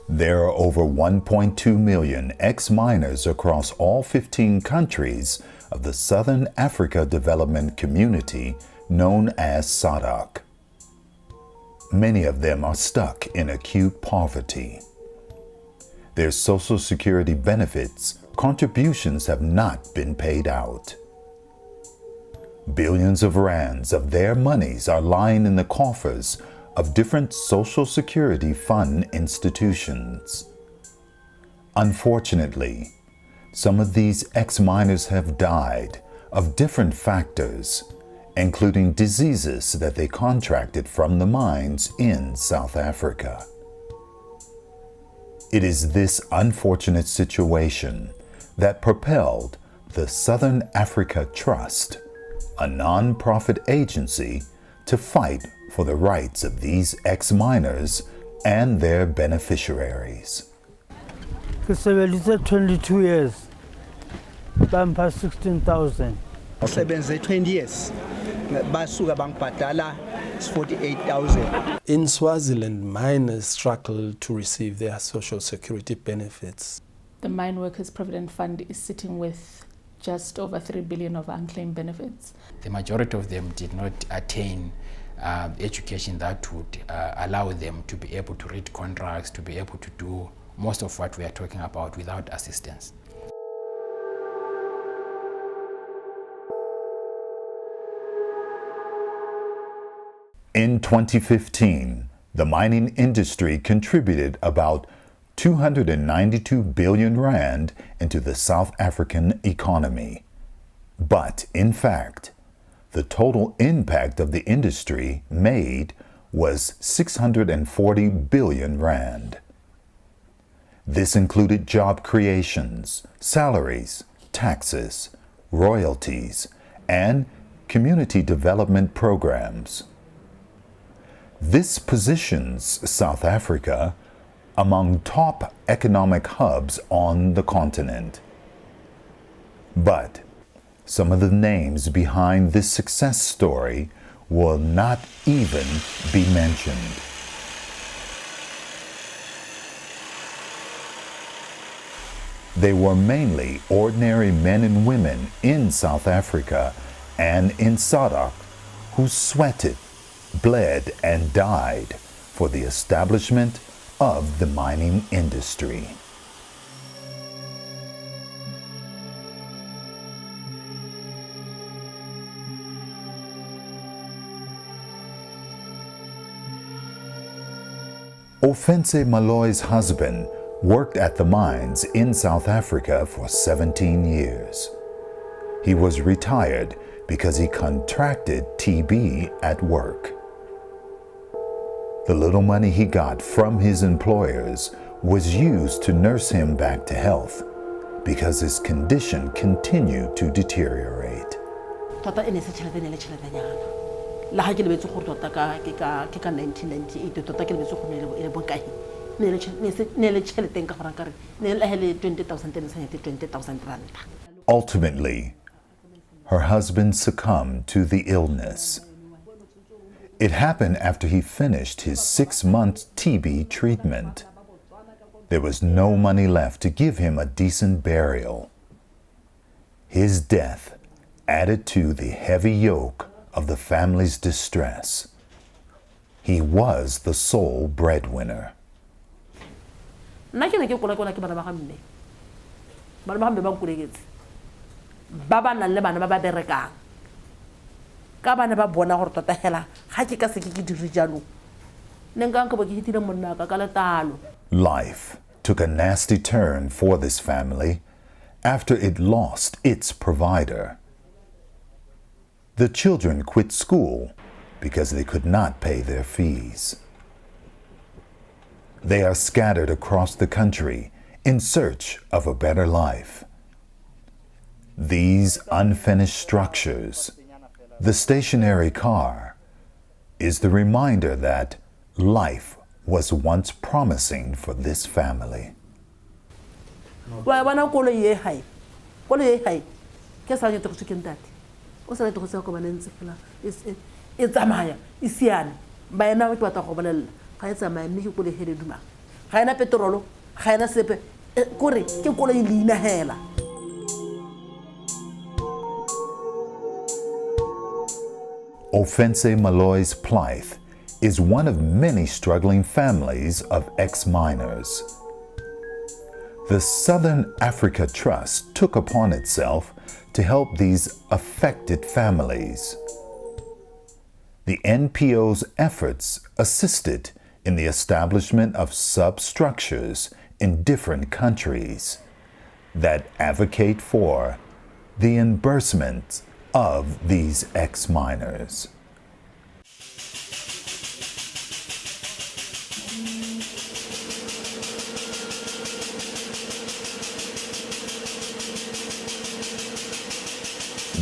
There are over 1.2 million ex-miners across all 15 countries of the Southern Africa Development Community known as SADC. Many of them are stuck in acute poverty. Their Social Security benefits contributions have not been paid out. Billions of rands of their monies are lying in the coffers of different Social Security fund institutions. Unfortunately, some of these ex-miners have died of different factors, including diseases that they contracted from the mines in South Africa. It is this unfortunate situation that propelled the Southern Africa Trust, a non-profit agency, to fight for the rights of these ex-miners and their beneficiaries. Ngisebenzise 22 years. Bampa 16,000. Ngisebenze 20 years. Basuka bangibhadala 48,000. In Swaziland, miners struggle to receive their social security benefits. The Mine Workers Provident Fund is sitting with just over 3 billion of unclaimed benefits. The majority of them did not attain education that would allow them to be able to read contracts, to be able to do most of what we are talking about without assistance. In 2015, the mining industry contributed about 292 billion rand into the South African economy. But in fact, the total impact of the industry made was 640 billion rand. This included job creations, salaries, taxes, royalties, and community development programs. This positions South Africa among top economic hubs on the continent. But some of the names behind this success story will not even be mentioned. They were mainly ordinary men and women in South Africa and in SADC who sweated, bled, and died for the establishment of the mining industry. Ofense Maloy's husband worked at the mines in South Africa for 17 years. He was retired because he contracted TB at work. The little money he got from his employers was used to nurse him back to health because his condition continued to deteriorate. La ha ke lebetse gore tota ka 1998 tota ke lebetse go ne bokae ne le tšhelete ka gore ka re ne le hele 20,000 tene sa 20,000 rand. Ultimately, her husband succumbed to the illness. It happened after he finished his 6-month TB treatment. There was no money left to give him a decent burial. His death added to the heavy yoke of the family's distress. He was the sole breadwinner. Nna ke ne ke kola ke bana ba gamme. Bana ba gamme ba nkulegetse. Ba ba nang le bana ba ba berekang. Ka bana ba bona gore tota hela ga ke ka se ke dire jalo. Ne nka nka bo ke hitile monna ka ka letalo. Life took a nasty turn for this family after it lost its provider. The children quit school because they could not pay their fees. They are scattered across the country in search of a better life. These unfinished structures, the stationary car, is the reminder that life was once promising for this family. o sa lete go se komanentse fela e tsamaya e siane ba ena ke batla go bolelela ga e tsamaya mme ke kole hele dumang ga ena petrolo ga ena sepe kore ke kole e leina hela. Ofense Maloy's Plight is one of many struggling families of ex-miners. The Southern Africa Trust took upon itself to help these affected families. The NPO's efforts assisted in the establishment of substructures in different countries that advocate for the reimbursement of these ex-miners.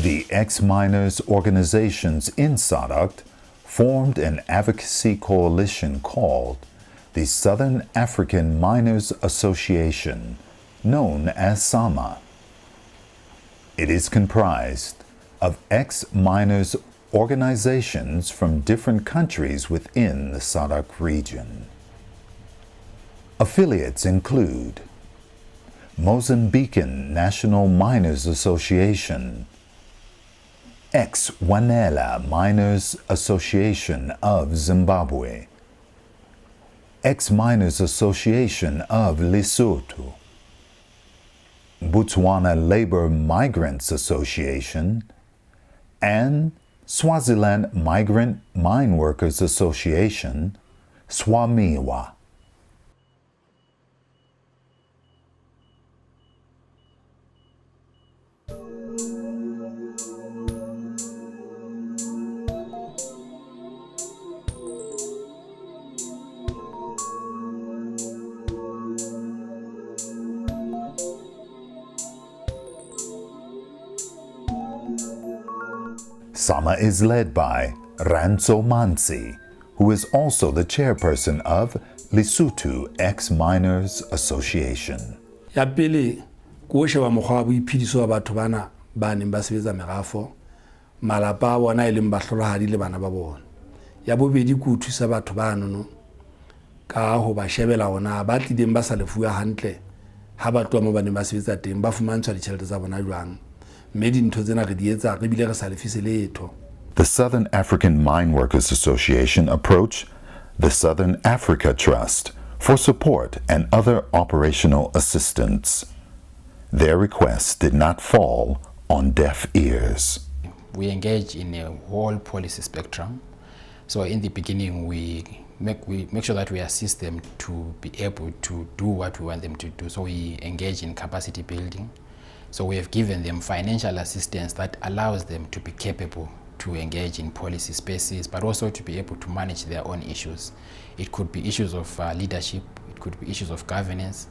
The ex-miners organizations in SADC formed an advocacy coalition called the Southern African Miners Association, known as SAMA. It is comprised of ex-miners organizations from different countries within the SADC region. Affiliates include Mozambican National Miners Association, ex-Wanela Miners Association of Zimbabwe, ex-Miners Association of Lesotho, Botswana Labor Migrants Association, and Swaziland Migrant Mine Workers Association, SWAMIWA. SAMA is led by Ranzo Mansi, who is also the chairperson of Lesotho Ex-Miners Association. Ya pele ko sheba mokgwa wa boiphediso wa batho bana ba neng ba sebetsa merafo malapa a bona e leng bahlolohadi le bana ba bona. Ya bobedi ko thusa batho ba nono ka ho ba shebela ona ba tlileng ba sa lefuwa hantle ha ba tloa mo ba neng ba sebetsa teng ba fumantshwa ditjhelete tsa bona jwang. The Southern African Mine Workers Association approached the Southern Africa Trust for support and other operational assistance. Their requests did not fall on deaf ears. We engage in a whole policy spectrum. So in the beginning, we make sure that we assist them to be able to do what we want them to do. So we engage in capacity building. So we have given them financial assistance that allows them to be capable to engage in policy spaces, but also to be able to manage their own issues. It could be issues of leadership, it could be issues of governance,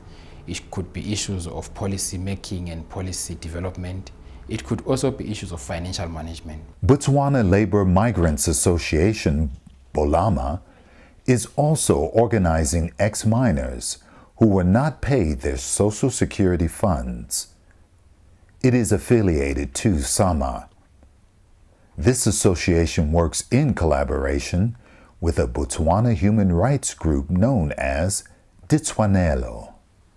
it could be issues of policy making and policy development. It could also be issues of financial management. Botswana Labor Migrants Association, Bolama, is also organizing ex-miners who were not paid their Social Security funds. It is affiliated to SAMA. This association works in collaboration with a Botswana human rights group known as Ditswanelo.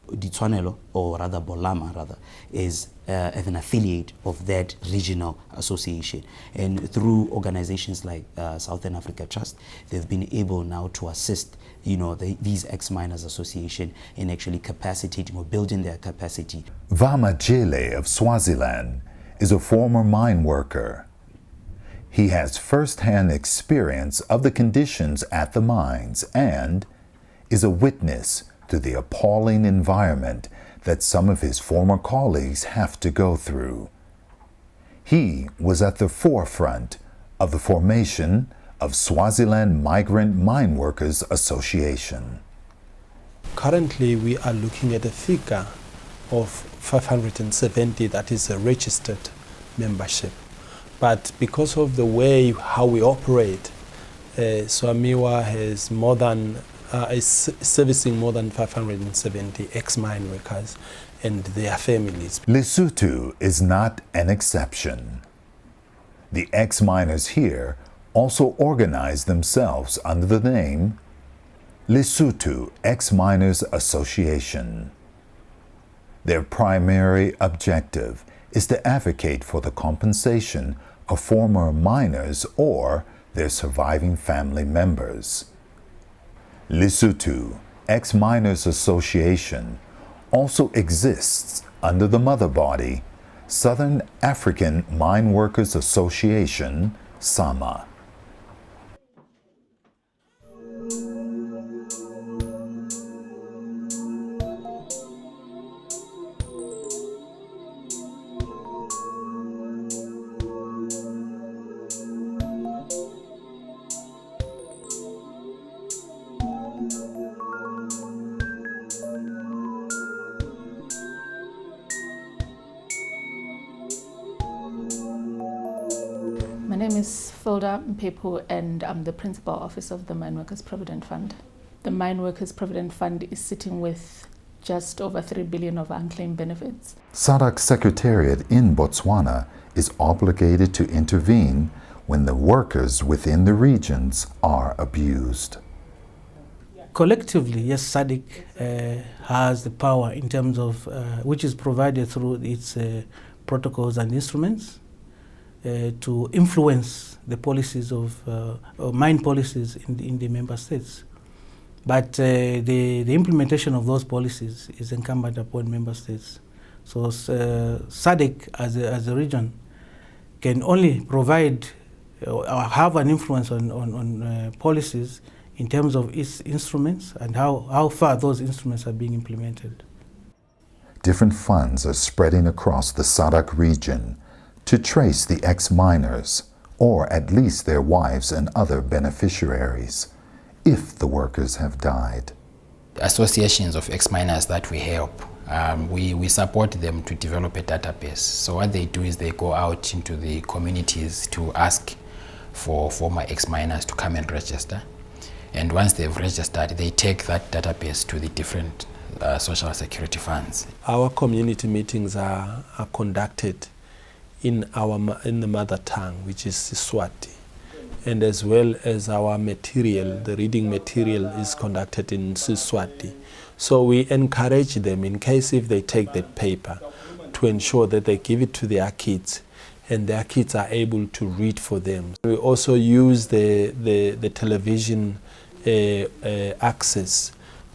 Ditswanelo, or rather Bolama, is an affiliate of that regional association. And through organizations like Southern Africa Trust, they've been able now to assist these ex-miners association in actually capacitating or building their capacity. Vama Jele of Swaziland is a former mine worker. He has first-hand experience of the conditions at the mines and is a witness to the appalling environment that some of his former colleagues have to go through. He was at the forefront of the formation of Swaziland Migrant Mine Workers Association. Currently, we are looking at a figure of 570 that is a registered membership. But because of the way how we operate, SWAMIWA has more than is servicing more than 570 ex-mine workers and their families. Lesotho is not an exception. The ex-miners here also organize themselves under the name Lesotho Ex-Miners Association. Their primary objective is to advocate for the compensation of former miners or their surviving family members. Lesotho Ex-Miners Association also exists under the mother body, Southern African Mine Workers Association, SAMA. My name is Filda Mpepu and I'm the Principal Officer of the Mine Workers Provident Fund. The Mine Workers Provident Fund is sitting with just over 3 billion of unclaimed benefits. SADC Secretariat in Botswana is obligated to intervene when the workers within the regions are abused. Collectively, yes, SADC has the power in terms of, which is provided through its protocols and instruments, to influence the policies of mine policies in the member states. But the implementation of those policies is incumbent upon member states. So SADC as a region can only provide or have an influence on policies in terms of its instruments and how far those instruments are being implemented. Different funds are spreading across the SADC region to trace the ex-miners, or at least their wives and other beneficiaries, if the workers have died. Associations of ex-miners that we help, we support them to develop a database. So what they do is they go out into the communities to ask for former ex-miners to come and register. And once they've registered, they take that database to the different social security funds. Our community meetings are conducted in the mother tongue, which is Siswati, and as well as our material, the reading material is conducted in Siswati. So we encourage them, in case if they take the paper, to ensure that they give it to their kids and their kids are able to read for them. We also use the television access,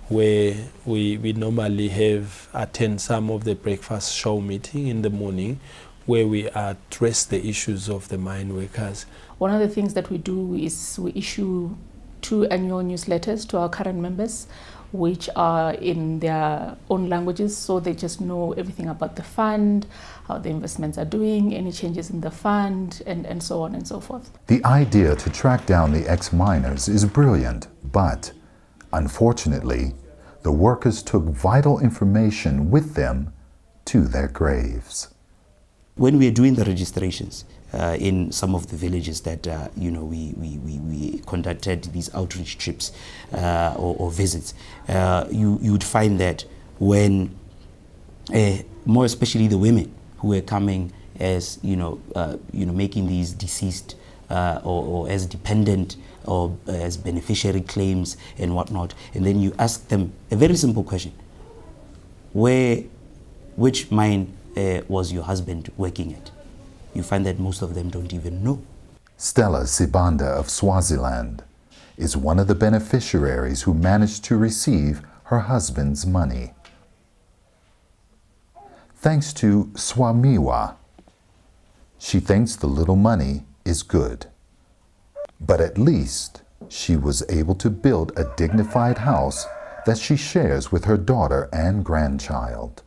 where we normally attend some of the breakfast show meeting in the morning, where we address the issues of the mine workers. One of the things that we do is we issue 2 annual newsletters to our current members, which are in their own languages, so they just know everything about the fund, how the investments are doing, any changes in the fund, and so on and so forth. The idea to track down the ex-miners is brilliant, but unfortunately, the workers took vital information with them to their graves. When we are doing the registrations in some of the villages that we conducted these outreach trips or visits, you would find that when more especially the women who were coming as making these deceased or as dependent or as beneficiary claims and whatnot, and then you ask them a very simple question: which mine was your husband working at? You find that most of them don't even know. Stella Sibanda of Swaziland is one of the beneficiaries who managed to receive her husband's money. Thanks to Swamiwa, she thinks the little money is good. But at least she was able to build a dignified house that she shares with her daughter and grandchild.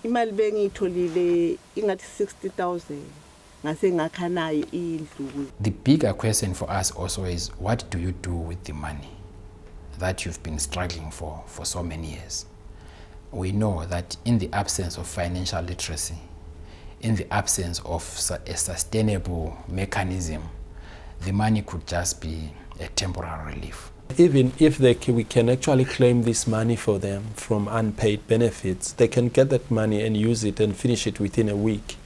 Imali bengiyitholile ingathi 60,000 ngase ngakha nayo indlu. The bigger question for us also is, what do you do with the money that you've been struggling for so many years? We know that in the absence of financial literacy, in the absence of a sustainable mechanism, the money could just be a temporary relief. Even if we can actually claim this money for them from unpaid benefits, they can get that money and use it and finish it within a week.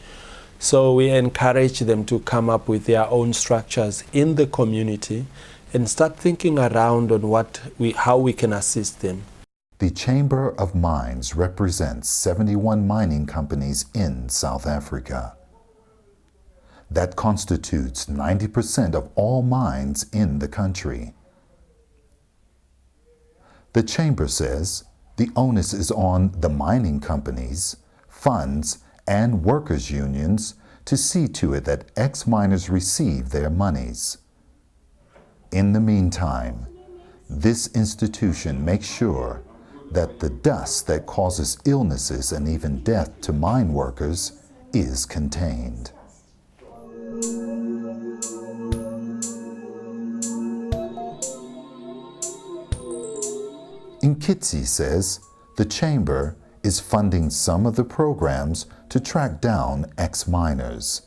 So we encourage them to come up with their own structures in the community and start thinking around on how we can assist them. The Chamber of Mines represents 71 mining companies in South Africa. That constitutes 90% of all mines in the country. The Chamber says the onus is on the mining companies, funds, and workers' unions to see to it that ex-miners receive their monies. In the meantime, this institution makes sure that the dust that causes illnesses and even death to mine workers is contained. Nkitsi says the Chamber is funding some of the programs to track down ex-miners.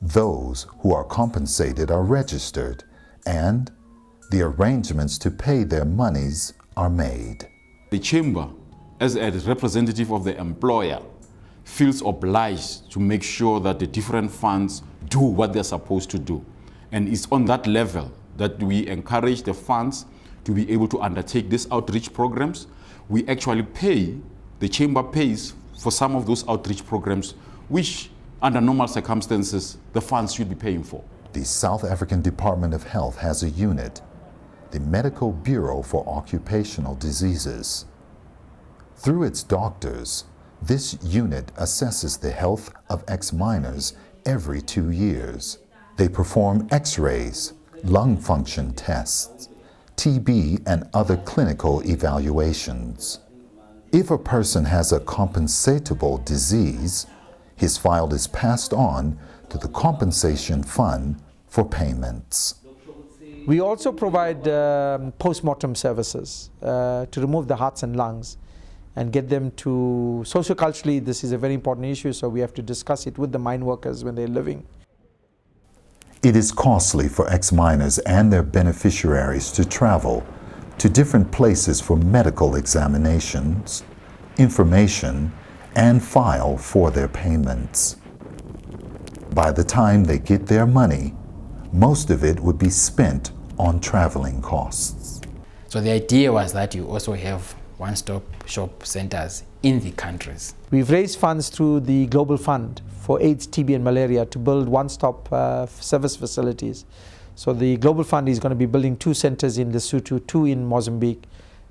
Those who are compensated are registered, and the arrangements to pay their monies are made. The Chamber, as a representative of the employer, feels obliged to make sure that the different funds do what they're supposed to do. And it's on that level that we encourage the funds to be able to undertake these outreach programs. We actually the Chamber pays for some of those outreach programs, which under normal circumstances, the funds should be paying for. The South African Department of Health has a unit, the Medical Bureau for Occupational Diseases. Through its doctors, this unit assesses the health of ex-miners every 2 years. They perform x-rays, lung function tests, TB, and other clinical evaluations. If a person has a compensatable disease, his file is passed on to the compensation fund for payments. We also provide post-mortem services to remove the hearts and lungs and get them to, socioculturally this is a very important issue, so we have to discuss it with the mine workers when they're living. It is costly for ex-miners and their beneficiaries to travel to different places for medical examinations, information, and file for their payments. By the time they get their money, most of it would be spent on traveling costs. So the idea was that you also have one-stop shop centers in the countries. We've raised funds through the Global Fund for AIDS, TB and malaria to build one-stop service facilities. So the Global Fund is going to be building 2 centers in Lesotho, 2 in Mozambique,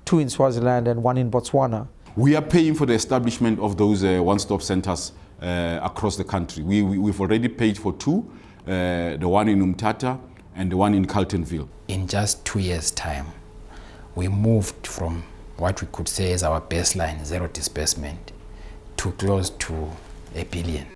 2 in Swaziland and 1 in Botswana. We are paying for the establishment of those one-stop centers across the country. We've already paid for 2, the one in Umtata and the one in Carltonville. In just 2 years' time, we moved from what we could say is our baseline, 0 disbursement, to close to $1 billion.